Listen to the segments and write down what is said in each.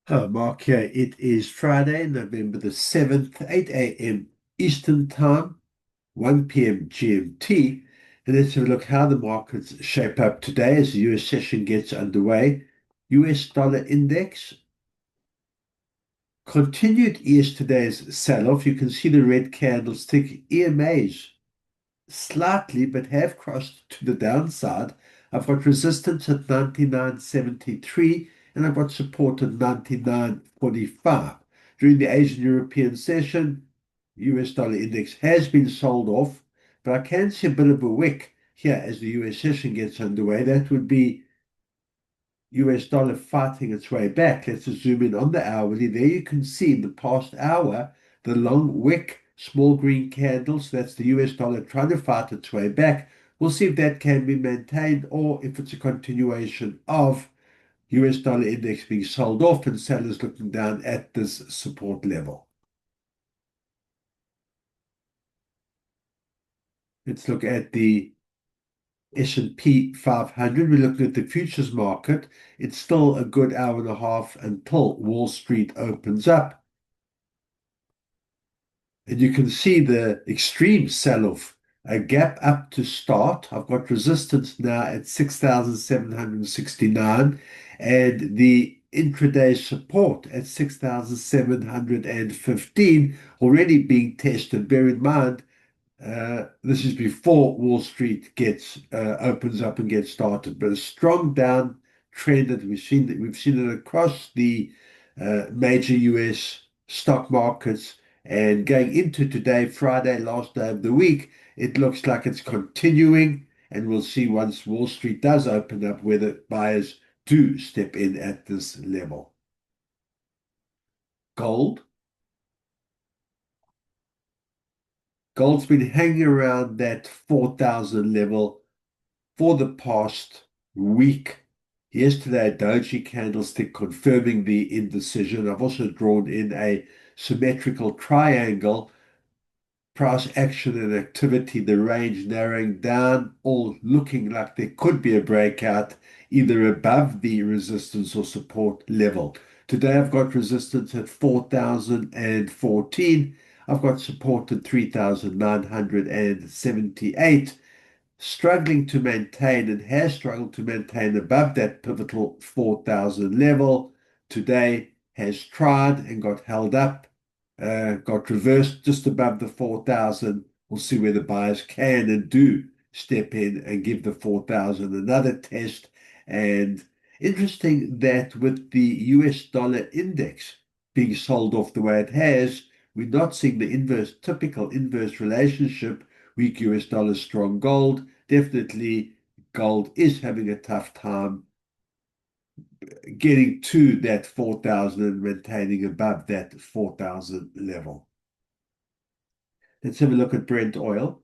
Hello, Mark here. It is Friday, November the 7th, 8 a.m. Eastern Time, 1 p.m. GMT. And let's have a look how the markets shape up today as the US session gets underway. US dollar index continued yesterday's sell-off. You can see the red candlestick. EMAs slightly, but have crossed to the downside. I've got resistance at 99.73 and I've got support at 99.45. During the Asian European session, US dollar index has been sold off, but I can see a bit of a wick here as the US session gets underway. That would be US dollar fighting its way back. Let's zoom in on the hourly. There you can see in the past hour the long wick, small green candles. That's the US dollar trying to fight its way back. We'll see if that can be maintained or if it's a continuation of US dollar index being sold off and sellers looking down at this support level. Let's look at the S&P 500. We're looking at the futures market. It's still a good hour and a half until Wall Street opens up. And you can see the extreme sell-off, a gap up to start. I've got resistance now at 6,769 and the intraday support at 6,715 already being tested. Bear in mind, this is before Wall Street gets opens up and gets started, but a strong downtrend that we've seen it across the major US stock markets. And going into today, Friday, last day of the week, it looks like it's continuing. And we'll see once Wall Street does open up whether buyers do step in at this level. Gold. Gold's been hanging around that 4,000 level for the past week. Yesterday, a doji candlestick confirming the indecision. I've also drawn in a symmetrical triangle, price action and activity, the range narrowing down, all looking like there could be a breakout either above the resistance or support level. Today, I've got resistance at 4,014. I've got support at 3,978, struggling to maintain and has struggled to maintain above that pivotal 4,000 level. Today has tried and got held up, got reversed just above the 4,000. We'll see whether buyers can and do step in and give the 4,000 another test. And interesting that with the US dollar index being sold off the way it has, we're not seeing the typical inverse relationship, weak US dollar, strong gold. Definitely, gold is having a tough time getting to that 4,000 and maintaining above that 4,000 level. Let's have a look at Brent oil.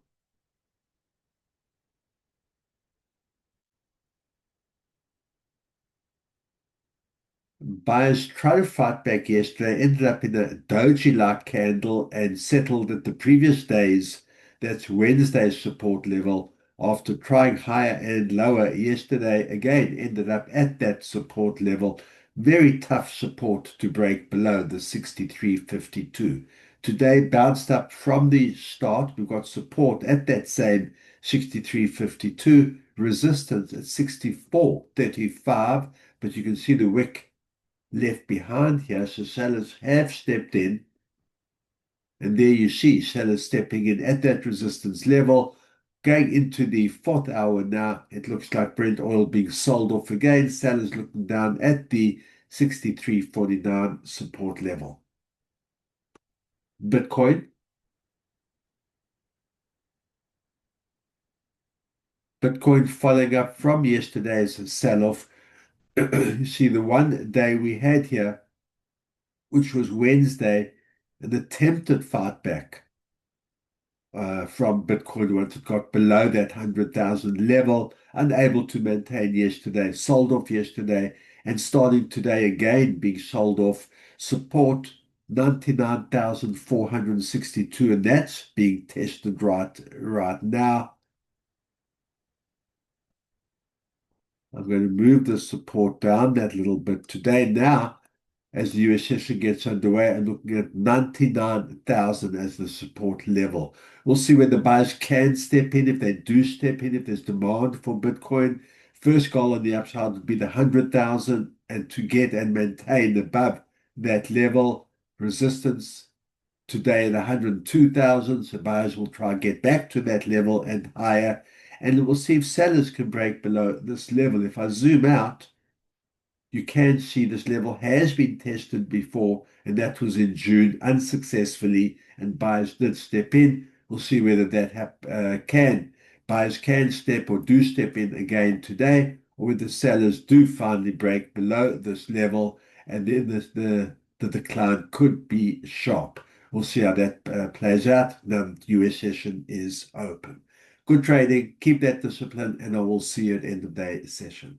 Buyers tried to fight back yesterday, ended up in a doji-like candle and settled at the previous day's, that's Wednesday's support level. After trying higher and lower yesterday, again ended up at that support level. Very tough support to break below the 63.52. Today bounced up from the start. We've got support at that same 63.52, resistance at 64.35, but you can see the wick left behind here. So sellers have stepped in. And there you see sellers stepping in at that resistance level. Going into the fourth hour now, it looks like Brent oil being sold off again. Sellers looking down at the 63.49 support level. Bitcoin. Bitcoin following up from yesterday's sell-off. You see the one day we had here, which was Wednesday, an attempted fight back from Bitcoin once it got below that 100,000 level, unable to maintain yesterday, sold off yesterday, and starting today again being sold off. Support 99,462, and that's being tested right now. I'm going to move the support down that little bit today. Now, as the US session gets underway and looking at 99,000 as the support level. We'll see whether buyers can step in. If they do step in, if there's demand for Bitcoin, first goal on the upside would be the 100,000, and to get and maintain above that level. Resistance today at 102,000, so buyers will try and get back to that level and higher, and we'll see if sellers can break below this level. If I zoom out, you can see this level has been tested before, and that was in June unsuccessfully, and buyers did step in. We'll see whether that buyers can step or do step in again today, or whether sellers do finally break below this level, and then the decline could be sharp. We'll see how that plays out now that the US session is open. Good trading, keep that discipline, and I will see you at end of day session.